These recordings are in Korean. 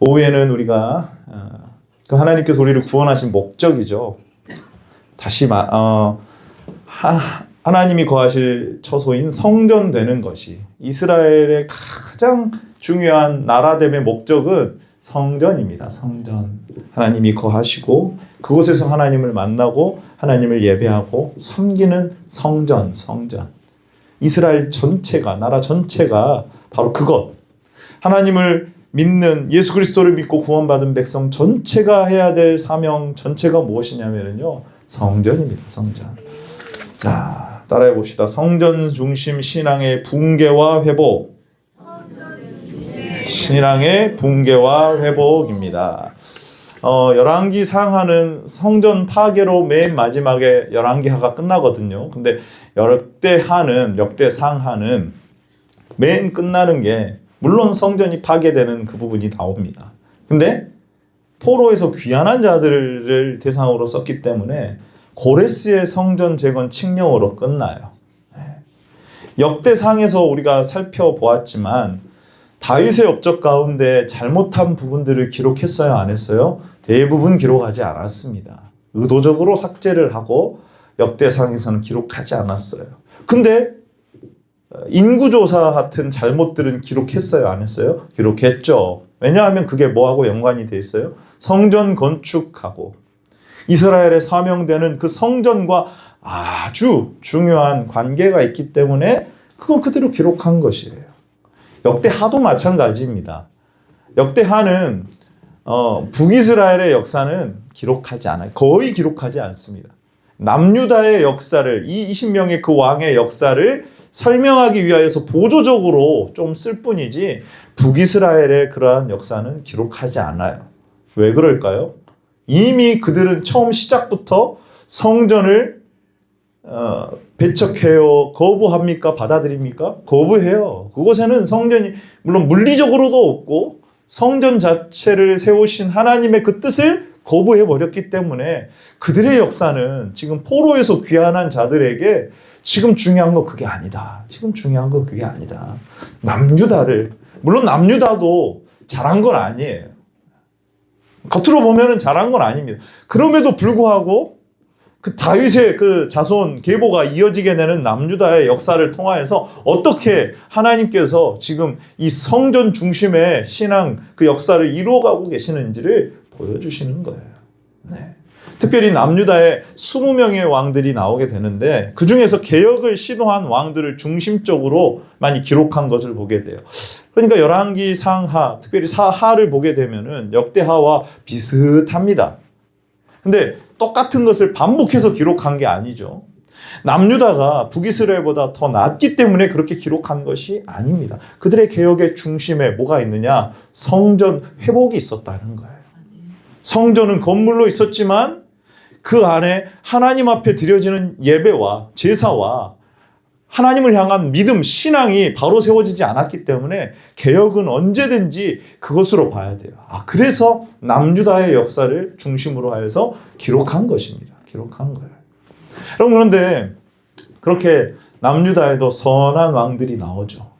오후에는 우리가 그 하나님께서 우리를 구원하신 목적이죠. 다시 하나님이 거하실 처소인 성전 되는 것이 이스라엘의 가장 중요한 나라됨의 목적은 성전입니다. 성전. 하나님이 거하시고 그곳에서 하나님을 만나고 하나님을 예배하고 섬기는 성전. 이스라엘 전체가, 나라 전체가 바로 그것. 하나님을 믿는, 예수 그리스도를 믿고 구원받은 백성 전체가 해야 될 사명 전체가 무엇이냐면요, 성전입니다. 성전. 자, 따라해 봅시다. 성전 중심 신앙의 붕괴와 회복. 신앙의 붕괴와 회복입니다. 열왕기 상하는 성전 파괴로 맨 마지막에 열왕기 하가 끝나거든요. 근데 역대상하는 맨 끝나는 게 물론 성전이 파괴되는 그 부분이 나옵니다. 근데 포로에서 귀환한 자들을 대상으로 썼기 때문에 고레스의 성전 재건 칙령으로 끝나요. 역대상에서 우리가 살펴보았지만 다윗의 업적 가운데 잘못한 부분들을 기록했어요, 안 했어요? 대부분 기록하지 않았습니다. 의도적으로 삭제를 하고 역대상에서는 기록하지 않았어요. 근데 인구조사 같은 잘못들은 기록했어요, 안 했어요? 기록했죠. 왜냐하면 그게 뭐하고 연관이 돼 있어요? 성전 건축하고 이스라엘에 사명되는 그 성전과 아주 중요한 관계가 있기 때문에 그건 그대로 기록한 것이에요. 역대하도 마찬가지입니다. 역대하는 북이스라엘의 역사는 기록하지 않아요. 거의 기록하지 않습니다. 남유다의 역사를, 이 20명의 그 왕의 역사를 설명하기 위하여서 보조적으로 좀 쓸 뿐이지 북이스라엘의 그러한 역사는 기록하지 않아요. 왜 그럴까요? 이미 그들은 처음 시작부터 성전을 배척해요. 거부합니까? 받아들입니까? 거부해요. 그곳에는 성전이 물론 물리적으로도 없고 성전 자체를 세우신 하나님의 그 뜻을 거부해버렸기 때문에 그들의 역사는 지금 포로에서 귀환한 자들에게 지금 중요한 거 그게 아니다. 지금 중요한 거 그게 아니다. 남유다를, 물론 남유다도 잘한 건 아니에요. 겉으로 보면은 잘한 건 아닙니다. 그럼에도 불구하고 그 다윗의 그 자손 계보가 이어지게 되는 남유다의 역사를 통하여서 어떻게 하나님께서 지금 이 성전 중심의 신앙 그 역사를 이루어가고 계시는지를 보여주시는 거예요. 네. 특별히 남유다에 20명의 왕들이 나오게 되는데 그 중에서 개혁을 시도한 왕들을 중심적으로 많이 기록한 것을 보게 돼요. 그러니까 열왕기 상하, 특별히 사하를 보게 되면은 역대하와 비슷합니다. 근데 똑같은 것을 반복해서 기록한 게 아니죠. 남유다가 북이스라엘보다 더 낫기 때문에 그렇게 기록한 것이 아닙니다. 그들의 개혁의 중심에 뭐가 있느냐? 성전 회복이 있었다는 거예요. 성전은 건물로 있었지만 그 안에 하나님 앞에 드려지는 예배와 제사와 하나님을 향한 믿음, 신앙이 바로 세워지지 않았기 때문에 개혁은 언제든지 그것으로 봐야 돼요. 그래서 남유다의 역사를 중심으로 하여서 기록한 것입니다. 기록한 거예요. 여러분, 그런데 그렇게 남유다에도 선한 왕들이 나오죠.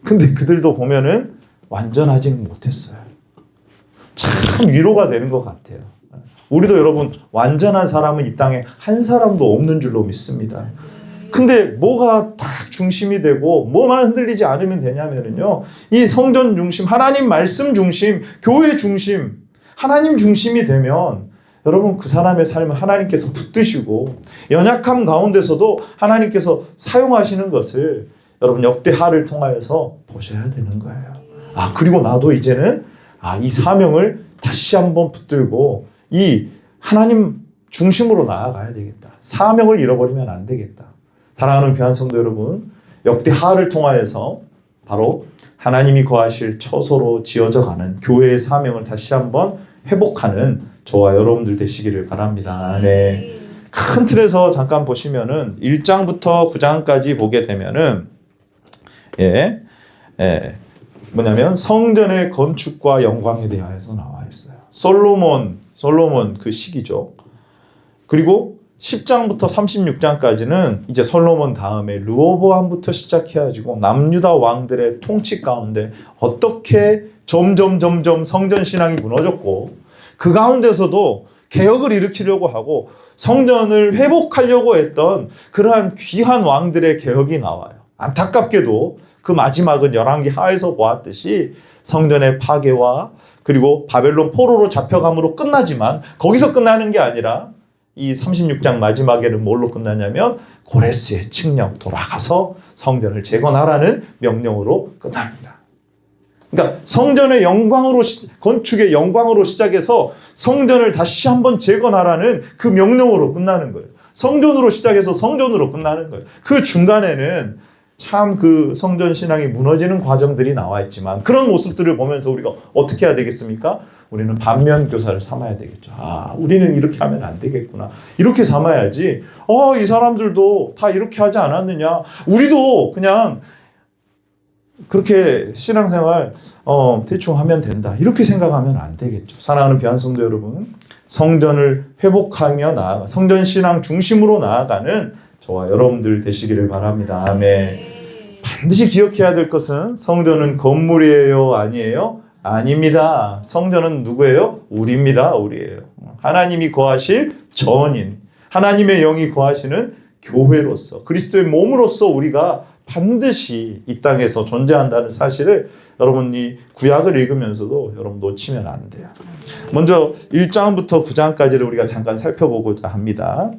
근데 그들도 보면은 완전하지는 못했어요. 참 위로가 되는 것 같아요. 우리도 여러분 완전한 사람은 이 땅에 한 사람도 없는 줄로 믿습니다. 근데 뭐가 딱 중심이 되고 뭐만 흔들리지 않으면 되냐면요, 이 성전 중심, 하나님 말씀 중심, 교회 중심, 하나님 중심이 되면 여러분 그 사람의 삶을 하나님께서 붙드시고 연약함 가운데서도 하나님께서 사용하시는 것을 여러분 역대하를 통하여서 보셔야 되는 거예요. 그리고 나도 이제는 이 사명을 다시 한번 붙들고 이 하나님 중심으로 나아가야 되겠다. 사명을 잃어버리면 안 되겠다. 사랑하는 귀한 성도 여러분, 역대하를 통하여서 바로 하나님이 거하실 처소로 지어져 가는 교회의 사명을 다시 한번 회복하는 저와 여러분들 되시기를 바랍니다. 네. 큰 틀에서 잠깐 보시면은 1장부터 9장까지 보게 되면은 뭐냐면 성전의 건축과 영광에 대하여서 나와 있어요. 솔로몬 그 시기죠. 그리고 10장부터 36장까지는 이제 솔로몬 다음에 르호보암부터 시작해가지고 남유다 왕들의 통치 가운데 어떻게 점점 성전 신앙이 무너졌고, 그 가운데서도 개혁을 일으키려고 하고 성전을 회복하려고 했던 그러한 귀한 왕들의 개혁이 나와요. 안타깝게도 그 마지막은 열왕기 하에서 보았듯이 성전의 파괴와 그리고 바벨론 포로로 잡혀감으로 끝나지만, 거기서 끝나는 게 아니라 이 36장 마지막에는 뭘로 끝나냐면 고레스의 칙령, 돌아가서 성전을 재건하라는 명령으로 끝납니다. 그러니까 성전의 영광으로, 건축의 영광으로 시작해서 성전을 다시 한번 재건하라는 그 명령으로 끝나는 거예요. 성전으로 시작해서 성전으로 끝나는 거예요. 그 중간에는 참 그 성전 신앙이 무너지는 과정들이 나와 있지만, 그런 모습들을 보면서 우리가 어떻게 해야 되겠습니까? 우리는 반면 교사를 삼아야 되겠죠. 아, 우리는 이렇게 하면 안 되겠구나. 이렇게 삼아야지. 이 사람들도 다 이렇게 하지 않았느냐. 우리도 그냥 그렇게 신앙생활 대충 하면 된다. 이렇게 생각하면 안 되겠죠. 사랑하는 귀한 성도 여러분, 성전을 회복하며 나아가, 성전 신앙 중심으로 나아가는 저와 여러분들 되시기를 바랍니다. 아멘. 반드시 기억해야 될 것은 성전은 건물이에요? 아니에요? 아닙니다. 성전은 누구예요? 우리입니다. 우리예요. 하나님이 거하실 전인, 하나님의 영이 거하시는 교회로서, 그리스도의 몸으로서 우리가 반드시 이 땅에서 존재한다는 사실을 여러분이 구약을 읽으면서도 여러분 놓치면 안 돼요. 먼저 1장부터 9장까지를 우리가 잠깐 살펴보고자 합니다.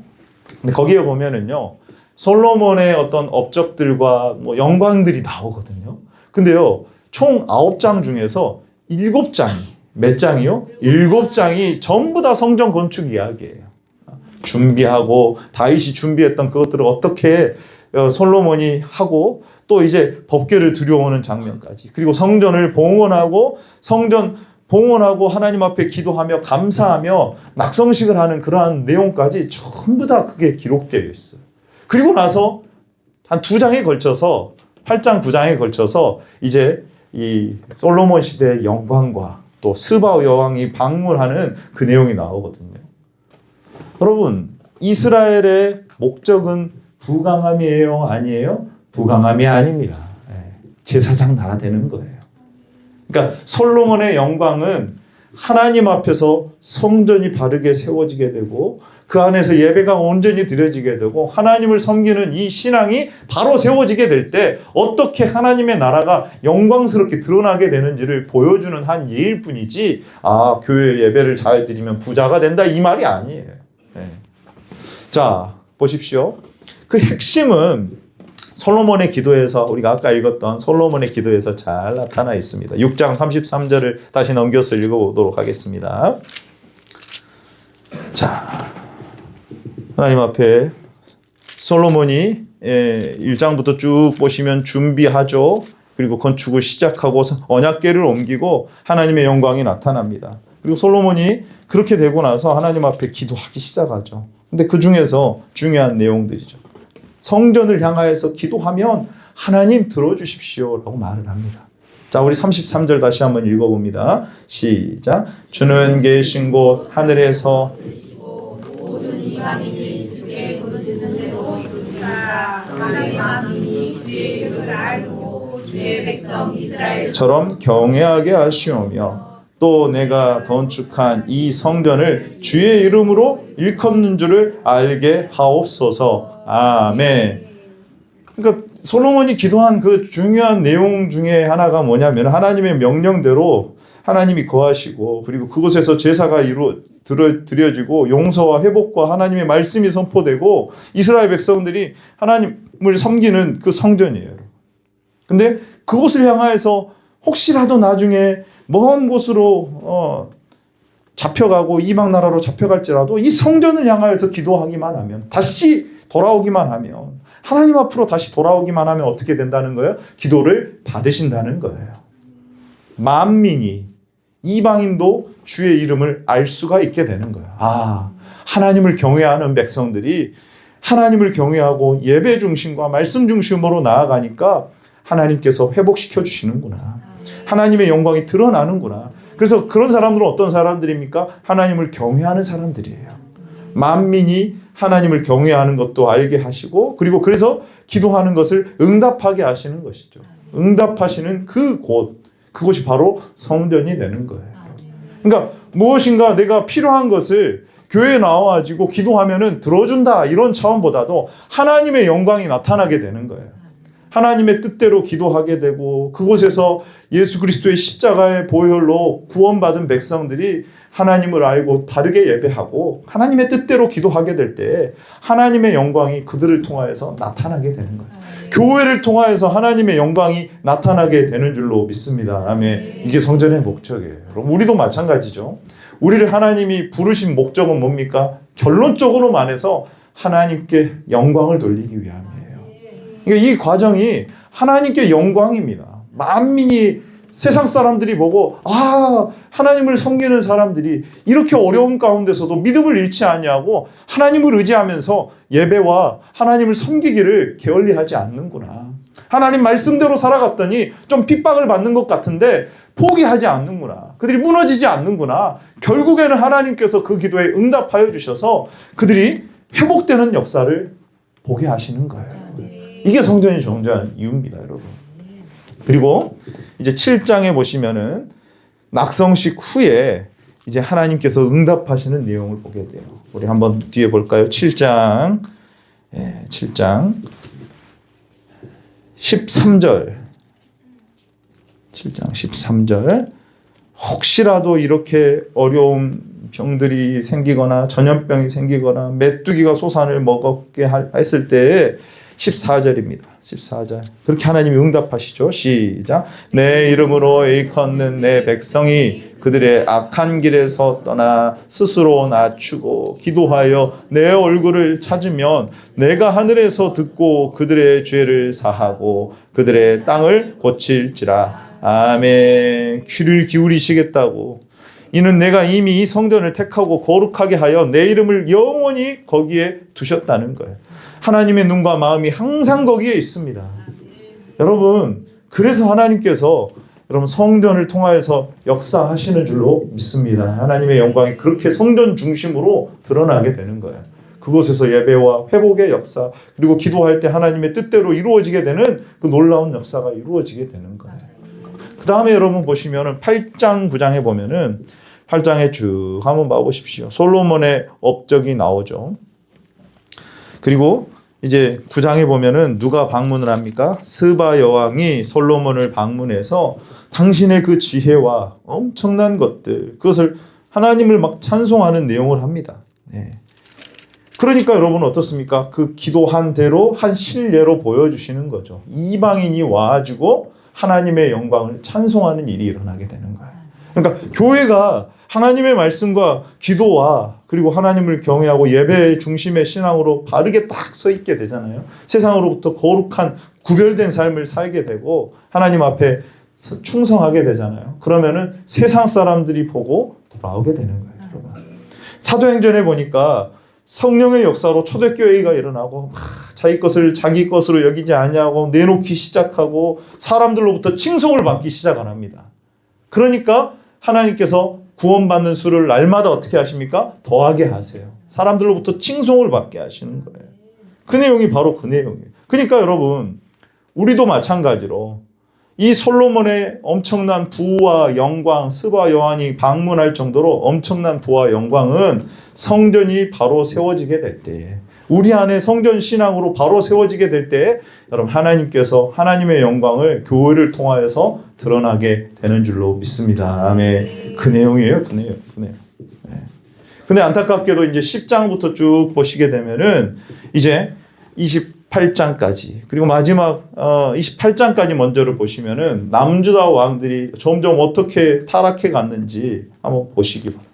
근데 거기에 보면은요, 솔로몬의 어떤 업적들과 뭐 영광들이 나오거든요. 근데요, 총 9장 중에서 7장이, 몇 장이요? 7장이 전부 다 성전 건축 이야기예요. 준비하고 다윗이 준비했던 그것들을 어떻게 솔로몬이 하고, 또 이제 법궤를 들여오는 장면까지, 그리고 성전을 봉헌하고 하나님 앞에 기도하며 감사하며 낙성식을 하는 그러한 내용까지 전부 다 그게 기록되어 있어요. 그리고 나서 한 2장에 걸쳐서, 8장 9장에 걸쳐서 이제 이 솔로몬 시대의 영광과 또 스바 여왕이 방문하는 그 내용이 나오거든요. 여러분, 이스라엘의 목적은 부강함이에요? 아니에요? 부강함이 아닙니다. 제사장 나라 되는 거예요. 그러니까 솔로몬의 영광은 하나님 앞에서 성전이 바르게 세워지게 되고, 그 안에서 예배가 온전히 드려지게 되고, 하나님을 섬기는 이 신앙이 바로 세워지게 될 때 어떻게 하나님의 나라가 영광스럽게 드러나게 되는지를 보여주는 한 예일 뿐이지, 교회 예배를 잘 드리면 부자가 된다, 이 말이 아니에요. 자, 보십시오. 그 핵심은 솔로몬의 기도에서, 우리가 아까 읽었던 솔로몬의 기도에서 잘 나타나 있습니다. 6장 33절을 다시 넘겨서 읽어보도록 하겠습니다. 자, 하나님 앞에 솔로몬이 1장부터 쭉 보시면 준비하죠. 그리고 건축을 시작하고 언약궤를 옮기고 하나님의 영광이 나타납니다. 그리고 솔로몬이 그렇게 되고 나서 하나님 앞에 기도하기 시작하죠. 근데 그 중에서 중요한 내용들이죠. 성전을 향하여서 기도하면 하나님 들어주십시오 라고 말을 합니다. 자, 우리 33절 다시 한번 읽어봅니다. 시작. 주는 계신 곳 하늘에서 모든 이방인이 주의 부르짖는 대로 부르짖사 하나님의 만민이 주의 이름을 알고 주의 백성 이스라엘처럼 경외하게 하시오며, 또 내가 건축한 이 성전을 주의 이름으로 일컫는 줄을 알게 하옵소서. 아멘. 그러니까 솔로몬이 기도한 그 중요한 내용 중에 하나가 뭐냐면, 하나님의 명령대로 하나님이 거하시고, 그리고 그곳에서 제사가 드려지고 용서와 회복과 하나님의 말씀이 선포되고 이스라엘 백성들이 하나님을 섬기는 그 성전이에요. 근데 그곳을 향하여서 혹시라도 나중에 먼 곳으로 잡혀가고 이방 나라로 잡혀갈지라도 이 성전을 향하여서 기도하기만 하면, 다시 돌아오기만 하면, 하나님 앞으로 다시 돌아오기만 하면 어떻게 된다는 거예요? 기도를 받으신다는 거예요. 만민이, 이방인도 주의 이름을 알 수가 있게 되는 거예요. 하나님을 경외하는 백성들이 하나님을 경외하고 예배 중심과 말씀 중심으로 나아가니까 하나님께서 회복시켜 주시는구나. 하나님의 영광이 드러나는구나. 그래서 그런 사람들은 어떤 사람들입니까? 하나님을 경외하는 사람들이에요. 만민이 하나님을 경외하는 것도 알게 하시고, 그리고 그래서 기도하는 것을 응답하게 하시는 것이죠. 응답하시는 그 곳, 그것이 바로 성전이 되는 거예요. 그러니까 무엇인가 내가 필요한 것을 교회에 나와가지고 기도하면은 들어준다 이런 차원보다도 하나님의 영광이 나타나게 되는 거예요. 하나님의 뜻대로 기도하게 되고 그곳에서 예수 그리스도의 십자가의 보혈로 구원받은 백성들이 하나님을 알고 바르게 예배하고 하나님의 뜻대로 기도하게 될 때 하나님의 영광이 그들을 통하여서 나타나게 되는 거예요. 교회를 통하여서 하나님의 영광이 나타나게 되는 줄로 믿습니다. 아멘. 이게 성전의 목적이에요. 여러분, 우리도 마찬가지죠. 우리를 하나님이 부르신 목적은 뭡니까? 결론적으로 말해서 하나님께 영광을 돌리기 위함이에요. 그러니까 이 과정이 하나님께 영광입니다. 만민이 세상 사람들이 보고 하나님을 섬기는 사람들이 이렇게 어려운 가운데서도 믿음을 잃지 아니하고 하나님을 의지하면서 예배와 하나님을 섬기기를 게을리하지 않는구나. 하나님 말씀대로 살아갔더니 좀 핍박을 받는 것 같은데 포기하지 않는구나. 그들이 무너지지 않는구나. 결국에는 하나님께서 그 기도에 응답하여 주셔서 그들이 회복되는 역사를 보게 하시는 거예요. 이게 성전이 존재하는 이유입니다, 여러분. 그리고 이제 7장에 보시면은 낙성식 후에 이제 하나님께서 응답하시는 내용을 보게 돼요. 우리 한번 뒤에 볼까요? 7장 13절. 7장 13절. 혹시라도 이렇게 어려운 병들이 생기거나 전염병이 생기거나 메뚜기가 소산을 먹게 했을 때에 14절입니다. 14절. 그렇게 하나님이 응답하시죠. 시작. 내 이름으로 일컫는 내 백성이 그들의 악한 길에서 떠나 스스로 낮추고 기도하여 내 얼굴을 찾으면 내가 하늘에서 듣고 그들의 죄를 사하고 그들의 땅을 고칠지라. 아멘. 귀를 기울이시겠다고. 이는 내가 이미 이 성전을 택하고 거룩하게 하여 내 이름을 영원히 거기에 두셨다는 거예요. 하나님의 눈과 마음이 항상 거기에 있습니다. 여러분, 그래서 하나님께서 여러분 성전을 통하여서 역사하시는 줄로 믿습니다. 하나님의 영광이 그렇게 성전 중심으로 드러나게 되는 거예요. 그곳에서 예배와 회복의 역사, 그리고 기도할 때 하나님의 뜻대로 이루어지게 되는 그 놀라운 역사가 이루어지게 되는 거예요. 그 다음에 여러분 보시면은 8장 9장에 보면은 8장에 쭉 한번 봐보십시오. 솔로몬의 업적이 나오죠. 그리고 이제 9장에 보면은 누가 방문을 합니까? 스바 여왕이 솔로몬을 방문해서 당신의 그 지혜와 엄청난 것들, 그것을 하나님을 막 찬송하는 내용을 합니다. 네. 그러니까 여러분 어떻습니까? 그 기도한 대로 한 실례로 보여주시는 거죠. 이방인이 와가지고 하나님의 영광을 찬송하는 일이 일어나게 되는 거예요. 그러니까 교회가 하나님의 말씀과 기도와 그리고 하나님을 경외하고 예배 중심의 신앙으로 바르게 딱 서 있게 되잖아요. 세상으로부터 거룩한 구별된 삶을 살게 되고 하나님 앞에 충성하게 되잖아요. 그러면은 세상 사람들이 보고 돌아오게 되는 거예요. 여러분. 사도행전에 보니까 성령의 역사로 초대교회가 일어나고 자기 것을 자기 것으로 여기지 아니하고 내놓기 시작하고 사람들로부터 칭송을 받기 시작 안 합니다. 그러니까 하나님께서 구원받는 수를 날마다 어떻게 하십니까? 더하게 하세요. 사람들로부터 칭송을 받게 하시는 거예요. 그 내용이 바로 그 내용이에요. 그러니까 여러분, 우리도 마찬가지로 이 솔로몬의 엄청난 부와 영광, 스바 여왕이 방문할 정도로 엄청난 부와 영광은 성전이 바로 세워지게 될 때에, 우리 안에 성전 신앙으로 바로 세워지게 될 때에 여러분 하나님께서 하나님의 영광을 교회를 통하여서 드러나게 되는 줄로 믿습니다. 아멘. 그 내용이에요. 그 내용. 네. 근데 안타깝게도 이제 10장부터 쭉 보시게 되면은 이제 28장까지 그리고 마지막 28장까지 먼저를 보시면은 남주다 왕들이 점점 어떻게 타락해 갔는지 한번 보시기 바랍니다.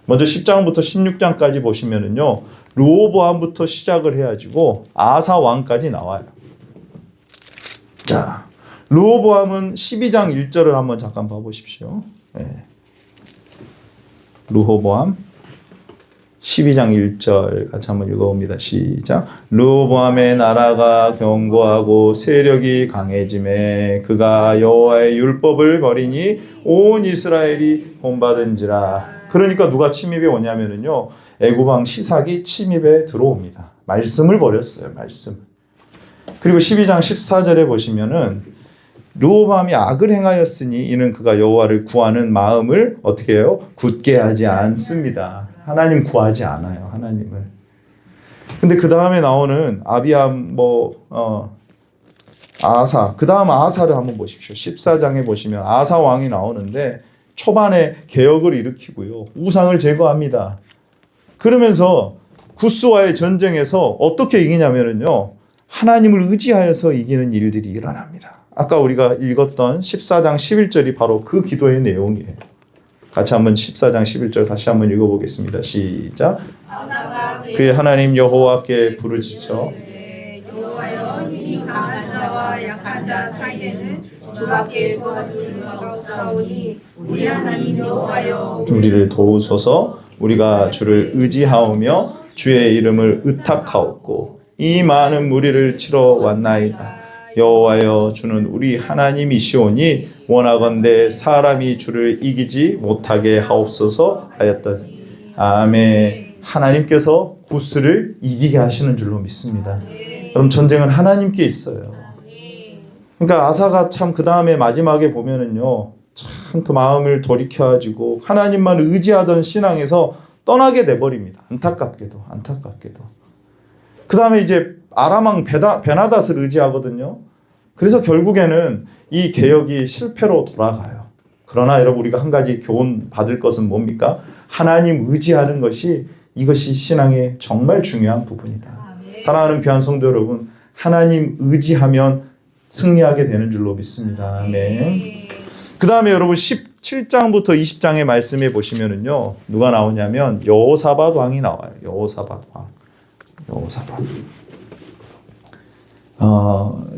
먼저 10장부터 16장까지 보시면은요, 르호보암부터 시작을 해가지고 아사 왕까지 나와요. 자, 르호보암은 12장 1절을 한번 잠깐 봐보십시오. 네. 르호보암 12장 1절 같이 한번 읽어봅니다. 시작. 르호보암의 나라가 견고하고 세력이 강해짐에 그가 여호와의 율법을 버리니 온 이스라엘이 본받은지라. 그러니까 누가 침입해 오냐면은요, 애굽왕 시삭이 침입에 들어옵니다. 말씀을 버렸어요. 말씀. 그리고 12장 14절에 보시면은 르호보암이 악을 행하였으니 이는 그가 여호와를 구하는 마음을 어떻게 해요? 굳게 하지 않습니다. 하나님 구하지 않아요. 하나님을. 근데 그 다음에 나오는 아비암 아사, 그 다음 아사를 한번 보십시오. 14장에 보시면 아사 왕이 나오는데 초반에 개혁을 일으키고요. 우상을 제거합니다. 그러면서 구스와의 전쟁에서 어떻게 이기냐면요. 하나님을 의지하여서 이기는 일들이 일어납니다. 아까 우리가 읽었던 14장 11절이 바로 그 기도의 내용이에요. 같이 한번 14장 11절 다시 한번 읽어보겠습니다. 시작. 그의 하나님 여호와께 부르짖어 여호와여 힘이 강한 자와 약한 자 사이에는 주밖에 도와줄 이가 없사오니 우리 하나님 여호와여 우리를 도우소서. 우리가 주를 의지하오며 주의 이름을 의탁하옵고 이 많은 무리를 치러 왔나이다. 여호와여 주는 우리 하나님이시오니 원하건대 사람이 주를 이기지 못하게 하옵소서 하였더니 아멘. 하나님께서 구스를 이기게 하시는 줄로 믿습니다. 그럼 전쟁은 하나님께 있어요. 그러니까 아사가 참 그 다음에 마지막에 보면은요, 참 그 마음을 돌이켜가지고 하나님만 의지하던 신앙에서 떠나게 돼버립니다. 안타깝게도. 그 다음에 이제 아람왕 베나닷을 의지하거든요. 그래서 결국에는 이 개혁이 실패로 돌아가요. 그러나 여러분 우리가 한 가지 교훈 받을 것은 뭡니까? 하나님 의지하는 것이 이것이 신앙의 정말 중요한 부분이다. 사랑하는 귀한 성도 여러분, 하나님 의지하면 승리하게 되는 줄로 믿습니다. 아멘. 그 다음에 여러분 17장부터 20장의 말씀에 보시면은요, 누가 나오냐면 여호사밧 왕이 나와요. 여호사밧 왕.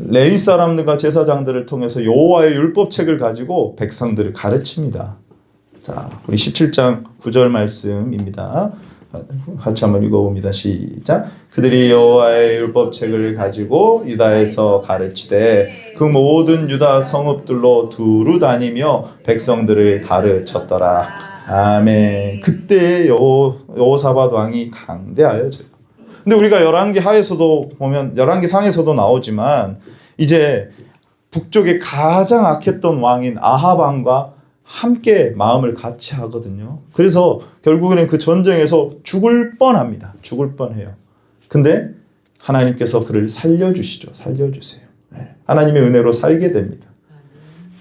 레위 사람들과 제사장들을 통해서 여호와의 율법책을 가지고 백성들을 가르칩니다. 자, 우리 17장 9절 말씀입니다. 같이 한번 읽어봅니다. 시작. 그들이 여호와의 율법책을 가지고 유다에서 가르치되 그 모든 유다 성읍들로 두루 다니며 백성들을 가르쳤더라. 아멘. 그때 여호사밧 왕이 강대하여져요. 근데 우리가 열왕기 하에서도 보면 열왕기 상에서도 나오지만 이제 북쪽에 가장 악했던 왕인 아합 왕과 함께 마음을 같이 하거든요. 그래서 결국에는 그 전쟁에서 죽을 뻔합니다. 죽을 뻔해요. 근데 하나님께서 그를 살려주시죠. 살려주세요. 네. 하나님의 은혜로 살게 됩니다.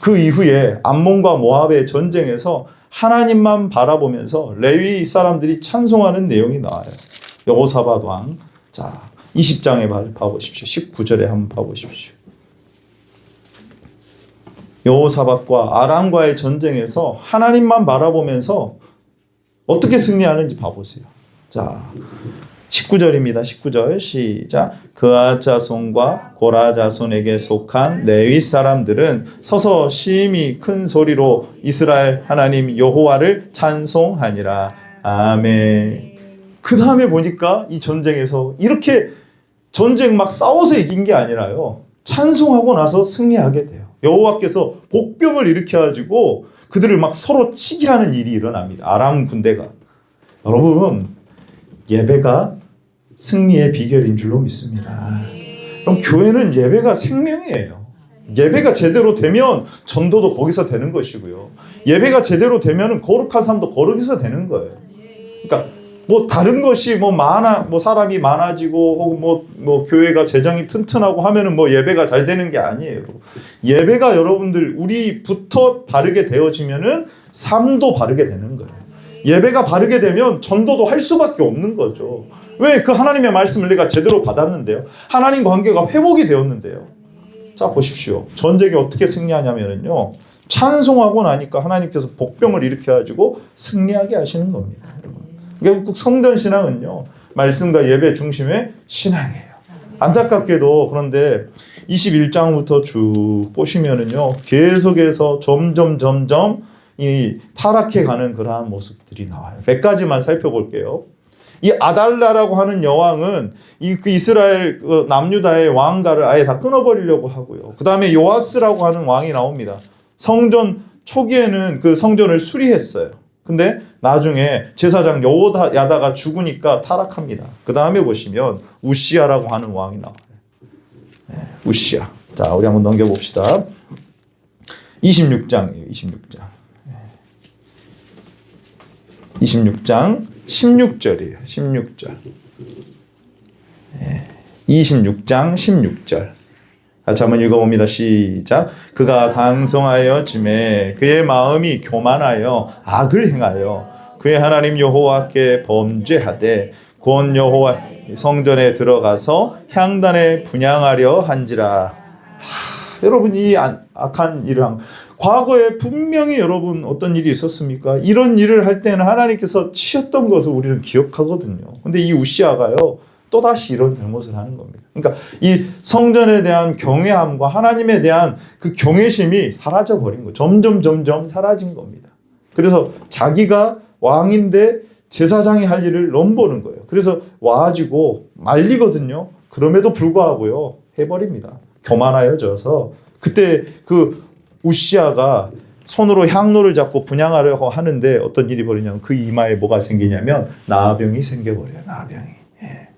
그 이후에 암몬과 모압의 전쟁에서 하나님만 바라보면서 레위 사람들이 찬송하는 내용이 나와요. 여호사밧 왕. 자, 20장에 봐보십시오. 19절에 한번 봐보십시오. 여호사밧과 아람과의 전쟁에서 하나님만 바라보면서 어떻게 승리하는지 봐보세요. 자, 19절입니다. 19절 시작. 그앗 자손과 고라 자손에게 속한 레위 사람들은 서서 심히 큰 소리로 이스라엘 하나님 여호와를 찬송하니라. 아멘. 그 다음에 보니까 이 전쟁에서 이렇게 전쟁 막 싸워서 이긴 게 아니라요, 찬송하고 나서 승리하게 돼요. 여호와께서 복병을 일으켜가지고 그들을 막 서로 치기라는 일이 일어납니다. 아람 군대가. 여러분, 예배가 승리의 비결인 줄로 믿습니다. 그럼 교회는 예배가 생명이에요. 예배가 제대로 되면 전도도 거기서 되는 것이고요. 예배가 제대로 되면 거룩한 삶도 거기서 되는 거예요. 그러니까 뭐 다른 것이 뭐 사람이 많아지고 혹은 뭐 교회가 재정이 튼튼하고 하면은 뭐 예배가 잘 되는 게 아니에요. 예배가 여러분들 우리부터 바르게 되어지면은 삶도 바르게 되는 거예요. 예배가 바르게 되면 전도도 할 수밖에 없는 거죠. 왜? 그 하나님의 말씀을 내가 제대로 받았는데요. 하나님 관계가 회복이 되었는데요. 자, 보십시오. 전쟁이 어떻게 승리하냐면요, 찬송하고 나니까 하나님께서 복병을 일으켜가지고 승리하게 하시는 겁니다. 결국 성전 신앙은요, 말씀과 예배 중심의 신앙이에요. 안타깝게도 그런데 21장부터 쭉 보시면은요, 계속해서 점점 이 타락해가는 그러한 모습들이 나와요. 몇 가지만 살펴볼게요. 이 아달라라고 하는 여왕은 그 이스라엘 남유다의 왕가를 아예 다 끊어버리려고 하고요. 그 다음에 요아스라고 하는 왕이 나옵니다. 성전 초기에는 그 성전을 수리했어요. 근데 나중에 제사장 여호야다가 죽으니까 타락합니다. 그 다음에 보시면 우시야라고 하는 왕이 나와요. 네, 우시야. 자, 우리 한번 넘겨봅시다. 26장이에요. 26장. 26장 16절이에요. 16절. 26장 16절. 같이 한번 읽어봅니다. 시작. 그가 강성하여 짐에 그의 마음이 교만하여 악을 행하여 그의 하나님 여호와께 범죄하되 곧 여호와 성전에 들어가서 향단에 분향하려 한지라. 여러분, 이 악한 일을 한 과거에 분명히 여러분 어떤 일이 있었습니까? 이런 일을 할 때는 하나님께서 치셨던 것을 우리는 기억하거든요. 근데 이 우시아가요, 또다시 이런 잘못을 하는 겁니다. 그러니까 이 성전에 대한 경외함과 하나님에 대한 그 경외심이 사라져버린 거예요. 점점 사라진 겁니다. 그래서 자기가 왕인데 제사장이 할 일을 넘보는 거예요. 그래서 와가지고 말리거든요. 그럼에도 불구하고요, 해버립니다. 교만하여져서 그때 그 우시아가 손으로 향로를 잡고 분향하려고 하는데 어떤 일이 벌이냐면 그 이마에 뭐가 생기냐면 나병이 생겨버려요. 나병이. 예.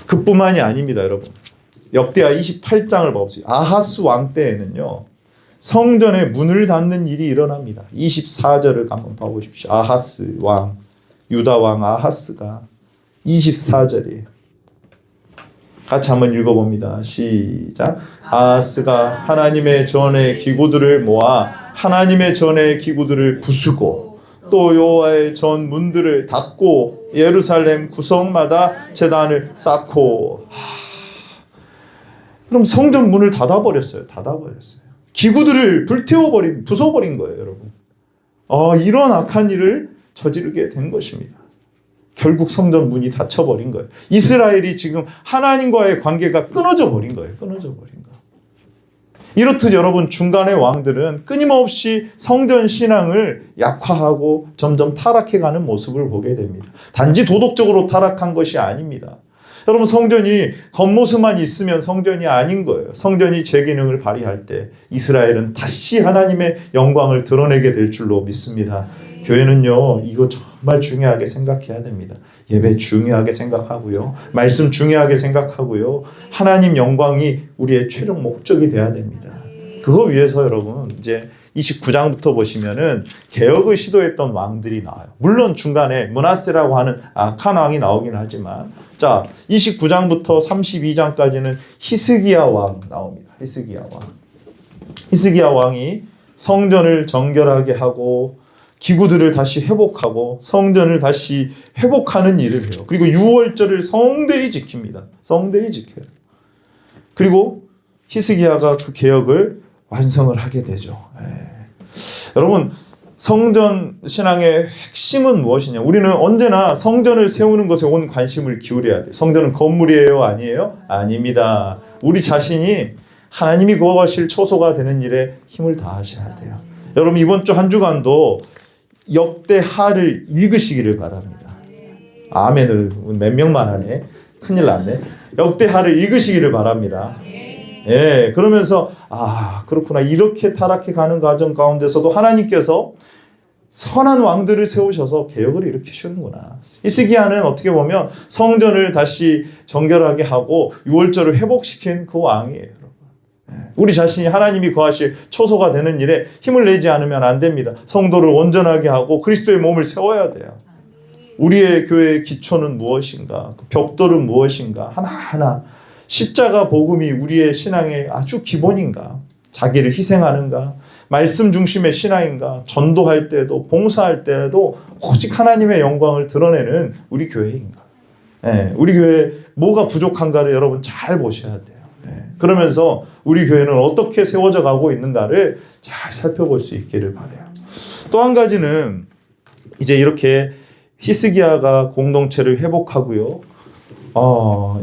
그뿐만이 아닙니다, 여러분. 역대하 28장을 봐보세요. 아하스 왕 때에는요, 성전에 문을 닫는 일이 일어납니다. 24절을 한번 봐보십시오. 아하스 왕, 유다 왕 아하스가 24절이에요. 같이 한번 읽어봅니다. 시작. 아하스가 하나님의 전의 기구들을 모아 하나님의 전의 기구들을 부수고 또 여호와의 전 문들을 닫고 예루살렘 구성마다 제단을 쌓고. 그럼 성전 문을 닫아버렸어요. 기구들을 부숴버린 거예요, 여러분. 이런 악한 일을 저지르게 된 것입니다. 결국 성전 문이 닫혀버린 거예요. 이스라엘이 지금 하나님과의 관계가 끊어져 버린 거예요. 이렇듯 여러분, 중간의 왕들은 끊임없이 성전 신앙을 약화하고 점점 타락해가는 모습을 보게 됩니다. 단지 도덕적으로 타락한 것이 아닙니다. 여러분, 성전이 겉모습만 있으면 성전이 아닌 거예요. 성전이 제 기능을 발휘할 때 이스라엘은 다시 하나님의 영광을 드러내게 될 줄로 믿습니다. 교회는요, 이거 정말 중요하게 생각해야 됩니다. 예배 중요하게 생각하고요, 말씀 중요하게 생각하고요, 하나님 영광이 우리의 최종 목적이 돼야 됩니다. 그거 위해서 여러분, 이제 29장부터 보시면은 개혁을 시도했던 왕들이 나와요. 물론 중간에 므낫세라고 하는 악한 왕이 나오긴 하지만, 자, 29장부터 32장까지는 히스기야 왕 나옵니다. 히스기야 왕이 성전을 정결하게 하고 기구들을 다시 회복하고 성전을 다시 회복하는 일을 해요. 그리고 유월절을 성대히 지킵니다. 성대히 지켜요. 그리고 히스기야가 그 개혁을 완성을 하게 되죠. 여러분, 성전 신앙의 핵심은 무엇이냐? 우리는 언제나 성전을 세우는 것에 온 관심을 기울여야 돼요. 성전은 건물이에요? 아니에요? 아닙니다. 우리 자신이 하나님이 거하실 초소가 되는 일에 힘을 다하셔야 돼요. 여러분, 이번 주 한 주간도 역대하를 읽으시기를 바랍니다. 아멘을 몇 명만 하네. 큰일 났네. 역대하를 읽으시기를 바랍니다. 예, 그러면서 그렇구나, 이렇게 타락해 가는 과정 가운데서도 하나님께서 선한 왕들을 세우셔서 개혁을 일으키시는구나. 히스기야는 어떻게 보면 성전을 다시 정결하게 하고 유월절을 회복시킨 그 왕이에요. 우리 자신이 하나님이 거하실 초소가 되는 일에 힘을 내지 않으면 안 됩니다. 성도를 온전하게 하고 그리스도의 몸을 세워야 돼요. 우리의 교회의 기초는 무엇인가? 그 벽돌은 무엇인가? 하나하나 십자가 복음이 우리의 신앙의 아주 기본인가? 자기를 희생하는가? 말씀 중심의 신앙인가? 전도할 때도 봉사할 때도 오직 하나님의 영광을 드러내는 우리 교회인가? 우리 교회에 뭐가 부족한가를 여러분 잘 보셔야 돼요. 그러면서 우리 교회는 어떻게 세워져 가고 있는가를 잘 살펴볼 수 있기를 바라요. 또 한 가지는 이제 이렇게 히스기야가 공동체를 회복하고요.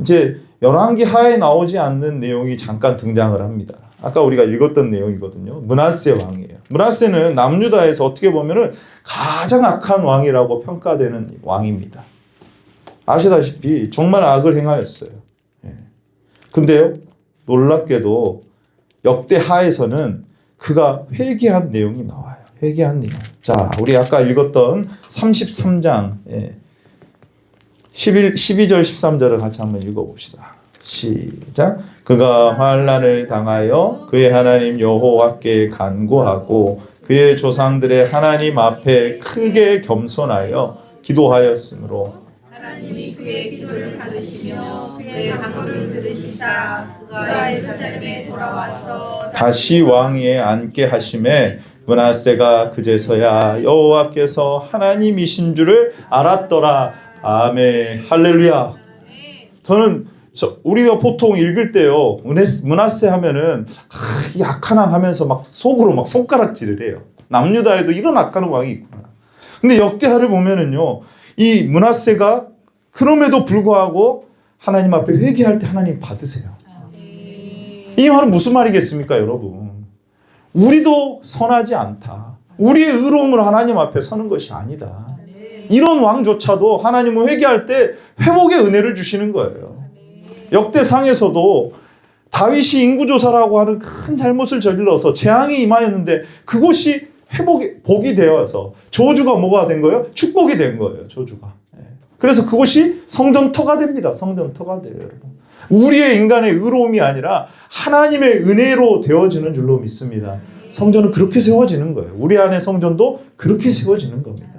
이제 열왕기 하에 나오지 않는 내용이 잠깐 등장을 합니다. 아까 우리가 읽었던 내용이거든요. 므낫세 왕이에요. 므낫세는 남유다에서 어떻게 보면은 가장 악한 왕이라고 평가되는 왕입니다. 아시다시피 정말 악을 행하였어요. 근데요, 놀랍게도 역대하에서는 그가 회개한 내용이 나와요. 회개한 내용. 자, 우리 아까 읽었던 33장 12절 13절을 같이 한번 읽어봅시다. 시작. 그가 환난을 당하여 그의 하나님 여호와께 간구하고 그의 조상들의 하나님 앞에 크게 겸손하여 기도하였으므로 하나님이 그의 기도를 받으시며 그의 간구를 들으시사 그가 예루살렘에 돌아와서 다시 왕위에 앉게 하심에 므낫세가 그제서야 여호와께서 하나님이신 줄을 알았더라. 아멘. 할렐루야. 저는 우리가 보통 읽을 때요, 므낫세 하면은 이 악한 왕 하면서 막 속으로 막 손가락질을 해요. 남유다에도 이런 악한 왕이 있구나. 근데 역대하를 보면은요, 이 므낫세가 그럼에도 불구하고 하나님 앞에 회개할 때 하나님 받으세요. 이 말은 무슨 말이겠습니까, 여러분? 우리도 선하지 않다. 우리의 의로움으로 하나님 앞에 서는 것이 아니다. 이런 왕조차도 하나님은 회개할 때 회복의 은혜를 주시는 거예요. 역대상에서도 다윗이 인구조사라고 하는 큰 잘못을 저질러서 재앙이 임하였는데 그것이 복이 되어서 저주가 뭐가 된 거예요? 축복이 된 거예요. 저주가. 그래서 그것이 성전터가 됩니다. 성전터가 돼요, 여러분. 우리의 인간의 의로움이 아니라 하나님의 은혜로 되어지는 줄로 믿습니다. 성전은 그렇게 세워지는 거예요. 우리 안의 성전도 그렇게 세워지는 겁니다.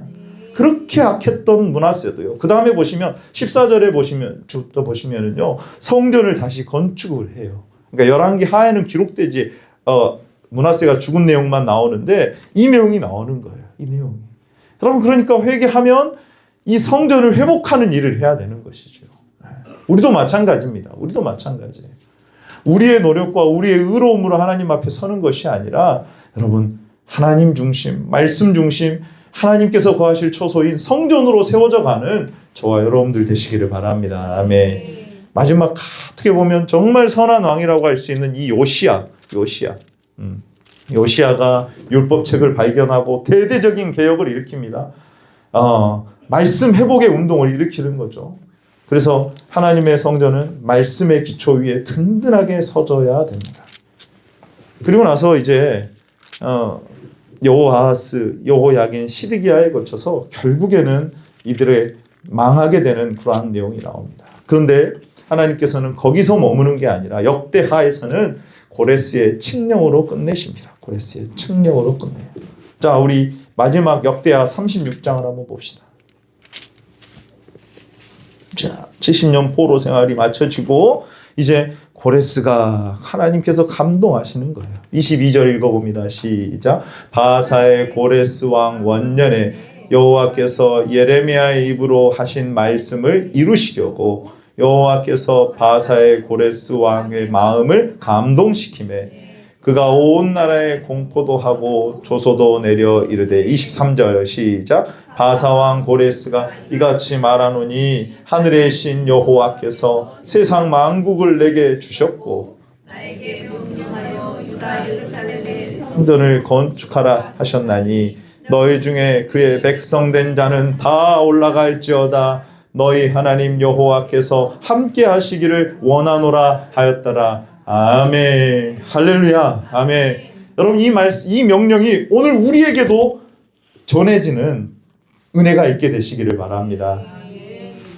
그렇게 악했던 므낫세도요. 그 다음에 보시면 14절에 보시면은요, 성전을 다시 건축을 해요. 그러니까 열왕기 하에는 기록되지 므낫세가 죽은 내용만 나오는데 이 내용이 나오는 거예요. 이 내용이. 여러분, 그러니까 회개하면 이 성전을 회복하는 일을 해야 되는 것이죠. 우리도 마찬가지입니다. 우리도 마찬가지예요. 우리의 노력과 우리의 의로움으로 하나님 앞에 서는 것이 아니라 여러분, 하나님 중심, 말씀 중심, 하나님께서 거하실 처소인 성전으로 세워져 가는 저와 여러분들 되시기를 바랍니다. 아멘. 마지막 어떻게 보면 정말 선한 왕이라고 할 수 있는 이 요시야가 율법책을 발견하고 대대적인 개혁을 일으킵니다. 말씀 회복의 운동을 일으키는 거죠. 그래서 하나님의 성전은 말씀의 기초 위에 든든하게 서져야 됩니다. 그리고 나서 이제 여호아하스, 여호야긴, 시드기야에 거쳐서 결국에는 이들의 망하게 되는 그러한 내용이 나옵니다. 그런데 하나님께서는 거기서 머무는 게 아니라 역대하에서는 고레스의 칙령으로 끝내십니다. 고레스의 칙령으로 끝내요. 자, 우리 마지막 역대하 36장을 한번 봅시다. 자, 70년 포로 생활이 마쳐지고 이제 고레스가 하나님께서 감동하시는 거예요. 22절 읽어봅니다. 시작. 바사의 고레스 왕 원년에 여호와께서 예레미야의 입으로 하신 말씀을 이루시려고 여호와께서 바사의 고레스 왕의 마음을 감동시키매 그가 온 나라에 공포도 하고 조소도 내려 이르되 23절 시작. 바사왕 고레스가 이같이 말하노니 하늘의 신 여호와께서 세상 만국을 내게 주셨고 나에게 명령하여 유다 예루살렘에 성전을 건축하라 하셨나니 너희 중에 그의 백성된 자는 다 올라갈지어다. 너희 하나님 여호와께서 함께 하시기를 원하노라 하였더라. 아멘. 할렐루야. 아멘. 여러분, 이 명령이 오늘 우리에게도 전해지는 은혜가 있게 되시기를 바랍니다.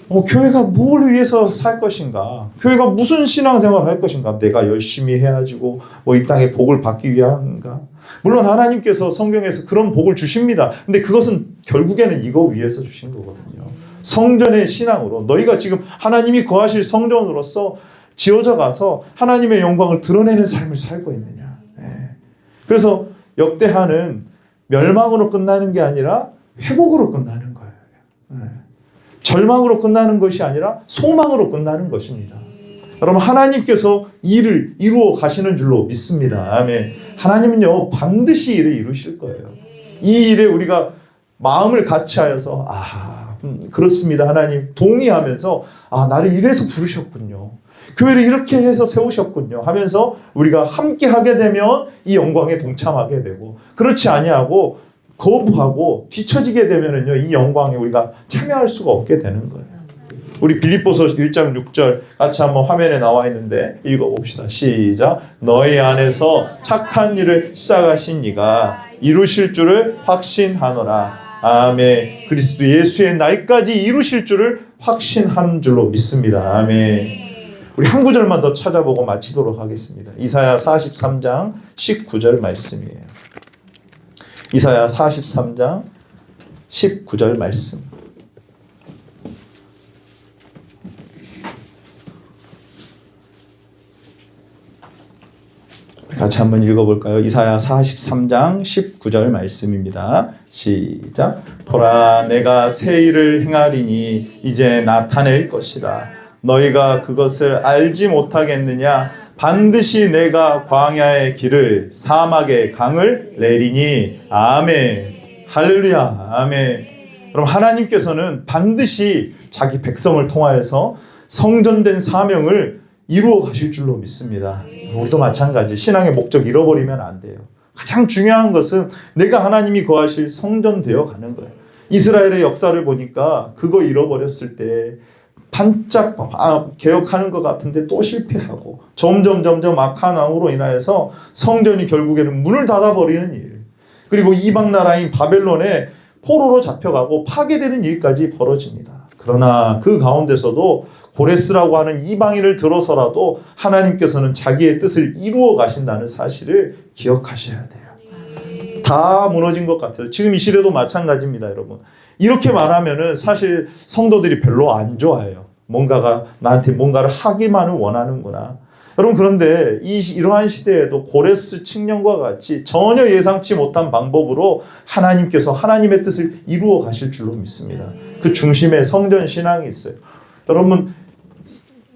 교회가 뭘 위해서 살 것인가? 교회가 무슨 신앙생활을 할 것인가? 내가 열심히 해가지고 이 땅에 복을 받기 위한가? 물론 하나님께서 성경에서 그런 복을 주십니다. 근데 그것은 결국에는 이거 위해서 주신 거거든요. 성전의 신앙으로 너희가 지금 하나님이 거하실 성전으로서 지어져 가서 하나님의 영광을 드러내는 삶을 살고 있느냐. 그래서 역대하는 멸망으로 끝나는 게 아니라 회복으로 끝나는 거예요. 절망으로 끝나는 것이 아니라 소망으로 끝나는 것입니다. 여러분, 하나님께서 일을 이루어 가시는 줄로 믿습니다. 아멘. 하나님은요, 반드시 일을 이루실 거예요. 이 일에 우리가 마음을 같이 하여서 그렇습니다. 하나님 동의하면서 나를 이래서 부르셨군요. 교회를 이렇게 해서 세우셨군요 하면서 우리가 함께 하게 되면 이 영광에 동참하게 되고, 그렇지 아니하고 거부하고 뒤처지게 되면은요, 이 영광에 우리가 참여할 수가 없게 되는 거예요. 우리 빌립보서 1장 6절 같이 한번 화면에 나와 있는데 읽어봅시다. 시작. 너희 안에서 착한 일을 시작하신 이가 이루실 줄을 확신하노라. 아멘. 그리스도 예수의 날까지 이루실 줄을 확신한 줄로 믿습니다. 아멘. 우리 한 구절만 더 찾아보고 마치도록 하겠습니다. 이사야 43장 19절 말씀이에요. 이사야 43장 19절 말씀. 같이 한번 읽어볼까요? 이사야 43장 19절 말씀입니다. 시작. 보라, 내가 새 일을 행하리니 이제 나타낼 것이라. 너희가 그것을 알지 못하겠느냐? 반드시 내가 광야의 길을 사막의 강을 내리니. 아멘. 할렐루야. 아멘. 그럼 하나님께서는 반드시 자기 백성을 통하여서 성전된 사명을 이루어 가실 줄로 믿습니다. 우리도 마찬가지. 신앙의 목적 잃어버리면 안 돼요. 가장 중요한 것은 내가 하나님이 거하실 성전 되어 가는 거예요. 이스라엘의 역사를 보니까 그거 잃어버렸을 때 반짝 개혁하는 것 같은데 또 실패하고 점점 악한 왕으로 인하여서 성전이 결국에는 문을 닫아버리는 일, 그리고 이방 나라인 바벨론에 포로로 잡혀가고 파괴되는 일까지 벌어집니다. 그러나 그 가운데서도 고레스라고 하는 이방인을 들어서라도 하나님께서는 자기의 뜻을 이루어 가신다는 사실을 기억하셔야 돼요. 다 무너진 것 같아요. 지금 이 시대도 마찬가지입니다, 여러분. 이렇게 말하면은 사실 성도들이 별로 안 좋아해요. 나한테 뭔가를 하기만을 원하는구나. 여러분, 그런데 이러한 시대에도 고레스 칙령과 같이 전혀 예상치 못한 방법으로 하나님께서 하나님의 뜻을 이루어 가실 줄로 믿습니다. 그 중심에 성전 신앙이 있어요. 여러분,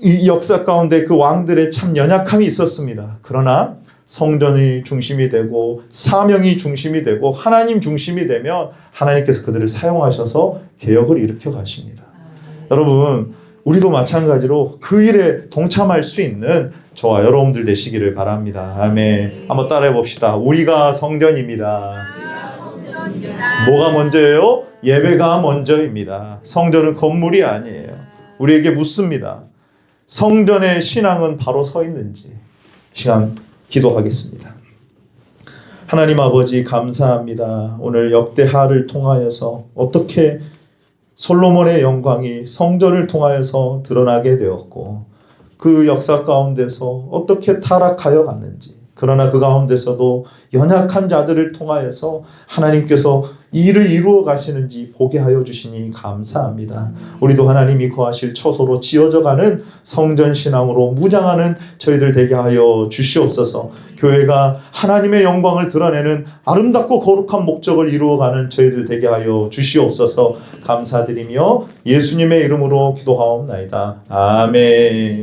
이 역사 가운데 그 왕들의 참 연약함이 있었습니다. 그러나 성전이 중심이 되고 사명이 중심이 되고 하나님 중심이 되면 하나님께서 그들을 사용하셔서 개혁을 일으켜 가십니다. 여러분, 우리도 마찬가지로 그 일에 동참할 수 있는 저와 여러분들 되시기를 바랍니다. 아멘. 한번 따라해 봅시다. 우리가 성전입니다. 뭐가 먼저예요? 예배가 먼저입니다. 성전은 건물이 아니에요. 우리에게 묻습니다. 성전의 신앙은 바로 서 있는지. 시간 기도하겠습니다. 하나님 아버지, 감사합니다. 오늘 역대하를 통하여서 어떻게 솔로몬의 영광이 성전을 통하여서 드러나게 되었고 그 역사 가운데서 어떻게 타락하여 갔는지, 그러나 그 가운데서도 연약한 자들을 통하여서 하나님께서 이 일을 이루어 가시는지 보게 하여 주시니 감사합니다. 우리도 하나님이 거하실 처소로 지어져가는 성전신앙으로 무장하는 저희들 되게 하여 주시옵소서. 교회가 하나님의 영광을 드러내는 아름답고 거룩한 목적을 이루어가는 저희들 되게 하여 주시옵소서. 감사드리며 예수님의 이름으로 기도하옵나이다. 아멘.